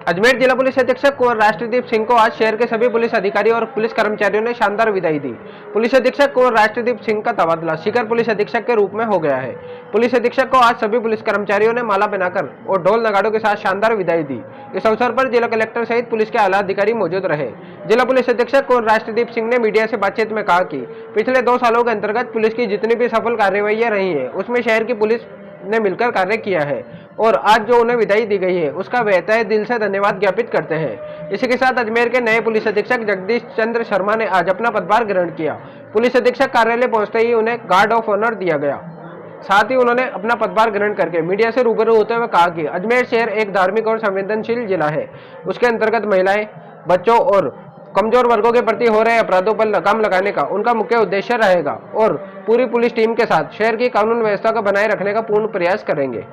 अजमेर जिला पुलिस अधीक्षक कुंवर राष्ट्रदीप सिंह को आज शहर के सभी पुलिस अधिकारियों और पुलिस कर्मचारियों ने शानदार विदाई दी। पुलिस अधीक्षक कुंवर राष्ट्रदीप सिंह का तबादला सीकर पुलिस अधीक्षक के रूप में हो गया है। पुलिस अधीक्षक को आज सभी पुलिस कर्मचारियों ने माला पहनाकर और ढोल नगाड़ों के साथ शानदार विदाई दी। इस अवसर पर जिला कलेक्टर सहित पुलिस के आला अधिकारी मौजूद रहे। जिला पुलिस अधीक्षक कुंवर राष्ट्रदीप सिंह ने मीडिया से बातचीत में कहा कि पिछले 2 सालों के अंतर्गत पुलिस की जितनी भी सफल कार्रवाइयां रही है उसमें शहर की पुलिस ने मिलकर कार्य किया है और आज जो उन्हें विदाई दी गई है उसका वे तहे दिल से धन्यवाद ज्ञापित करते हैं। इसी के साथ अजमेर के नए पुलिस अधीक्षक जगदीश चंद्र शर्मा ने आज अपना पदभार ग्रहण किया। पुलिस अधीक्षक कार्यालय पहुंचते ही उन्हें गार्ड ऑफ ऑनर दिया गया। साथ ही उन्होंने अपना पदभार ग्रहण करके मीडिया से रूबरू होते हुए कहा कि अजमेर शहर एक धार्मिक और संवेदनशील जिला है। उसके अंतर्गत महिलाएं, बच्चों और कमजोर वर्गों के प्रति हो रहे अपराधों पर लगाम लगाने का उनका मुख्य उद्देश्य रहेगा और पूरी पुलिस टीम के साथ शहर की कानून व्यवस्था को बनाए रखने का पूर्ण प्रयास करेंगे।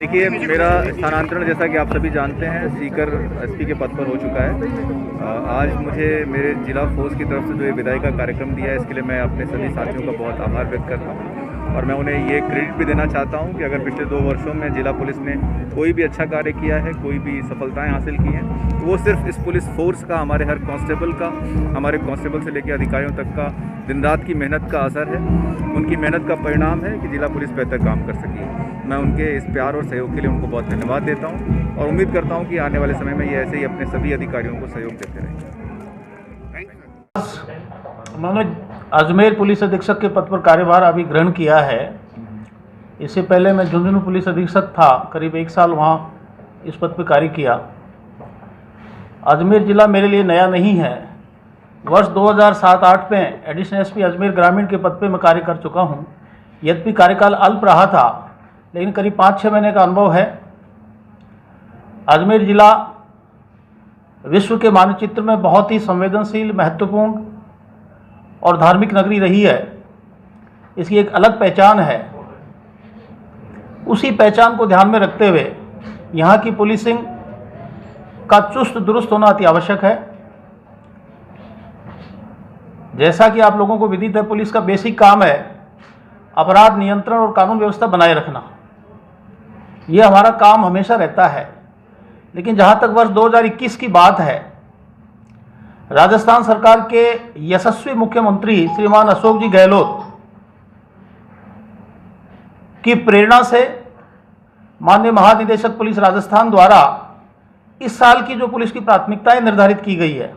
देखिए, मेरा स्थानांतरण जैसा कि आप सभी जानते हैं सीकर एसपी के पद पर हो चुका है। आज मुझे मेरे जिला फोर्स की तरफ से जो ये विदाई का कार्यक्रम दिया है इसके लिए मैं अपने सभी साथियों का बहुत आभार व्यक्त करता हूँ और मैं उन्हें ये क्रेडिट भी देना चाहता हूँ कि अगर पिछले 2 वर्षों में जिला पुलिस ने कोई भी अच्छा कार्य किया है, कोई भी सफलताएं हासिल की हैं, तो वो सिर्फ इस पुलिस फोर्स का, हमारे हर कांस्टेबल का, हमारे कांस्टेबल से लेकर अधिकारियों तक का दिन रात की मेहनत का असर है। उनकी मेहनत का परिणाम है कि जिला पुलिस बेहतर काम कर सकी। मैं उनके इस प्यार और सहयोग के लिए उनको बहुत धन्यवाद देता हूं और उम्मीद करता हूं कि आने वाले समय में ये ऐसे ही अपने सभी अधिकारियों को सहयोग देते रहेंगे। मैंने अजमेर पुलिस अधीक्षक के पद पर कार्यभार अभी ग्रहण किया है। इससे पहले मैं झुंझुनू पुलिस अधीक्षक था, करीब 1 साल वहाँ इस पद पर कार्य किया। अजमेर ज़िला मेरे लिए नया नहीं है। वर्ष 2007-08 में एडिशनल एसपी अजमेर ग्रामीण के पद पर मैं कार्य कर चुका हूँ। यद्यपि कार्यकाल अल्प रहा था लेकिन करीब 5-6 महीने का अनुभव है। अजमेर ज़िला विश्व के मानचित्र में बहुत ही संवेदनशील, महत्वपूर्ण और धार्मिक नगरी रही है। इसकी एक अलग पहचान है। उसी पहचान को ध्यान में रखते हुए यहाँ की पुलिसिंग का चुस्त दुरुस्त होना अति आवश्यक है। जैसा कि आप लोगों को विदित है, पुलिस का बेसिक काम है अपराध नियंत्रण और कानून व्यवस्था बनाए रखना। ये हमारा काम हमेशा रहता है। लेकिन जहाँ तक वर्ष 2021 की बात है, राजस्थान सरकार के यशस्वी मुख्यमंत्री श्रीमान अशोक जी गहलोत की प्रेरणा से माननीय महानिदेशक पुलिस राजस्थान द्वारा इस साल की जो पुलिस की प्राथमिकताएं निर्धारित की गई है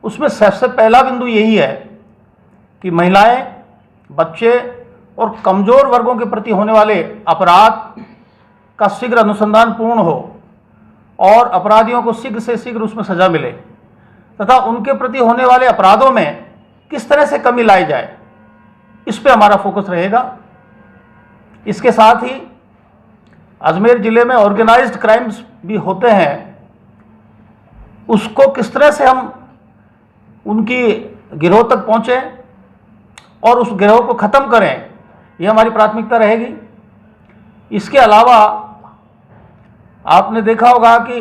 उसमें सबसे पहला बिंदु यही है कि महिलाएं, बच्चे और कमजोर वर्गों के प्रति होने वाले अपराध का शीघ्र अनुसंधान पूर्ण हो और अपराधियों को शीघ्र से शीघ्र उसमें सजा मिले तथा उनके प्रति होने वाले अपराधों में किस तरह से कमी लाई जाए, इस पे हमारा फोकस रहेगा। इसके साथ ही अजमेर ज़िले में ऑर्गेनाइज्ड क्राइम्स भी होते हैं, उसको किस तरह से हम उनकी गिरोह तक पहुँचें और उस गिरोह को ख़त्म करें, ये हमारी प्राथमिकता रहेगी। इसके अलावा आपने देखा होगा कि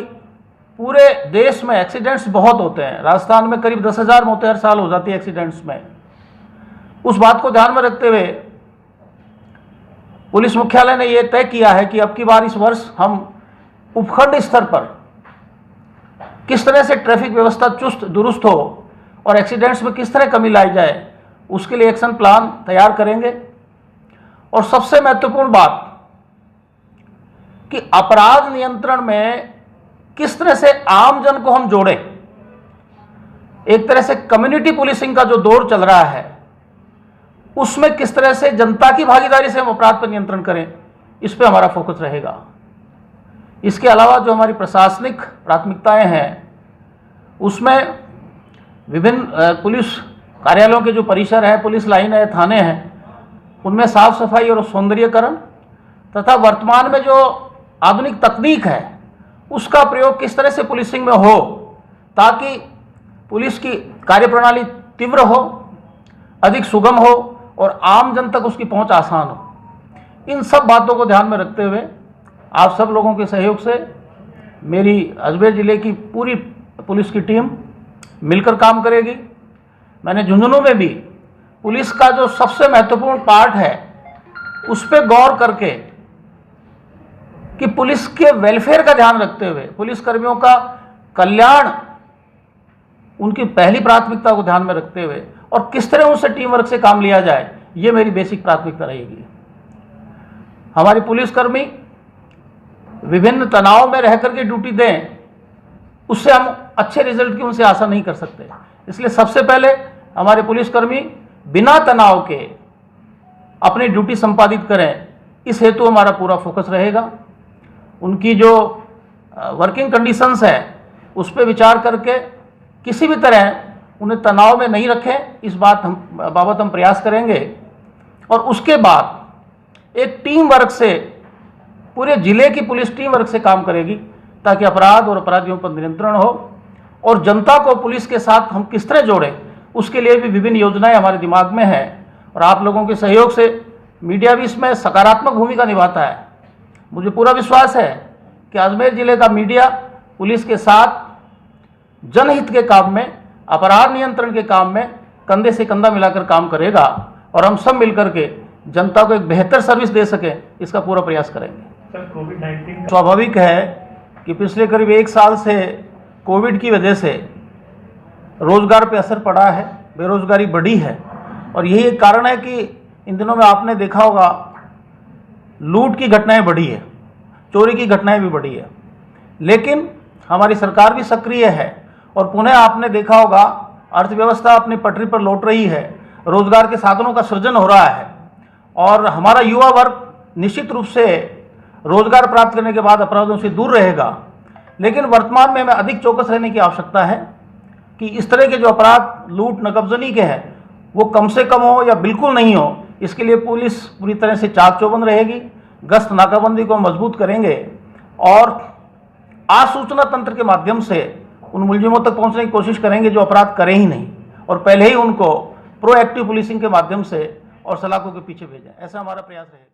पूरे देश में एक्सीडेंट्स बहुत होते हैं। राजस्थान में करीब 10,000 मौतें हर साल हो जाती है एक्सीडेंट्स में। उस बात को ध्यान में रखते हुए पुलिस मुख्यालय ने यह तय किया है कि अब की बार इस वर्ष हम उपखंड स्तर पर किस तरह से ट्रैफिक व्यवस्था चुस्त दुरुस्त हो और एक्सीडेंट्स में किस तरह कमी लाई जाए, उसके लिए एक्शन प्लान तैयार करेंगे। और सबसे महत्वपूर्ण बात कि अपराध नियंत्रण में किस तरह से आम जन को हम जोड़ें। एक तरह से कम्युनिटी पुलिसिंग का जो दौर चल रहा है उसमें किस तरह से जनता की भागीदारी से हम अपराध पर नियंत्रण करें, इस पे हमारा फोकस रहेगा। इसके अलावा जो हमारी प्रशासनिक प्राथमिकताएं हैं उसमें विभिन्न पुलिस कार्यालयों के जो परिसर है, पुलिस लाइन है, थाने हैं, उनमें साफ सफाई और सौंदर्यीकरण तथा वर्तमान में जो आधुनिक तकनीक है उसका प्रयोग किस तरह से पुलिसिंग में हो ताकि पुलिस की कार्यप्रणाली तीव्र हो, अधिक सुगम हो और आम जन तक उसकी पहुंच आसान हो। इन सब बातों को ध्यान में रखते हुए आप सब लोगों के सहयोग से मेरी अजमेर ज़िले की पूरी पुलिस की टीम मिलकर काम करेगी। मैंने झुंझुनू में भी पुलिस का जो सबसे महत्वपूर्ण पार्ट है उस पर गौर करके कि पुलिस के वेलफेयर का ध्यान रखते हुए पुलिस कर्मियों का कल्याण उनकी पहली प्राथमिकता को ध्यान में रखते हुए और किस तरह उनसे टीम वर्क से काम लिया जाए, ये मेरी बेसिक प्राथमिकता रहेगी। हमारी पुलिसकर्मी विभिन्न तनाव में रह करके ड्यूटी दें, उससे हम अच्छे रिजल्ट की उनसे आशा नहीं कर सकते। इसलिए सबसे पहले हमारे पुलिसकर्मी बिना तनाव के अपनी ड्यूटी संपादित करें, इस हेतु हमारा पूरा फोकस रहेगा। उनकी जो वर्किंग कंडीशंस है उस पर विचार करके किसी भी तरह उन्हें तनाव में नहीं रखें, इस बाबत हम प्रयास करेंगे। और उसके बाद एक टीम वर्क से पूरे जिले की पुलिस टीम वर्क से काम करेगी ताकि अपराध और अपराधियों पर नियंत्रण हो। और जनता को पुलिस के साथ हम किस तरह जोड़ें, उसके लिए भी विभिन्न योजनाएं हमारे दिमाग में हैं और आप लोगों के सहयोग से मीडिया भी इसमें सकारात्मक भूमिका निभाता है। मुझे पूरा विश्वास है कि अजमेर जिले का मीडिया पुलिस के साथ जनहित के काम में, अपराध नियंत्रण के काम में कंधे से कंधा मिलाकर काम करेगा और हम सब मिलकर के जनता को एक बेहतर सर्विस दे सके, इसका पूरा प्रयास करेंगे। सर, कोविड-19 स्वाभाविक है कि पिछले करीब 1 साल से कोविड की वजह से रोजगार पे असर पड़ा है, बेरोजगारी बढ़ी है और यही एक कारण है कि इन दिनों में आपने देखा होगा लूट की घटनाएं बढ़ी है, चोरी की घटनाएं भी बढ़ी है। लेकिन हमारी सरकार भी सक्रिय है और पुनः आपने देखा होगा अर्थव्यवस्था अपनी पटरी पर लौट रही है, रोजगार के साधनों का सृजन हो रहा है और हमारा युवा वर्ग निश्चित रूप से रोजगार प्राप्त करने के बाद अपराधों से दूर रहेगा। लेकिन वर्तमान में हमें अधिक चौकस रहने की आवश्यकता है कि इस तरह के जो अपराध लूट नकबजनी के हैं वो कम से कम हो या बिल्कुल नहीं हो। इसके लिए पुलिस पूरी तरह से चाक चौबंद रहेगी, गश्त नाकाबंदी को मजबूत करेंगे और आसूचना तंत्र के माध्यम से उन मुलजिमों तक पहुंचने की कोशिश करेंगे जो अपराध करें ही नहीं और पहले ही उनको प्रोएक्टिव पुलिसिंग के माध्यम से और सलाखों के पीछे भेजें। ऐसा हमारा प्रयास रहेगा।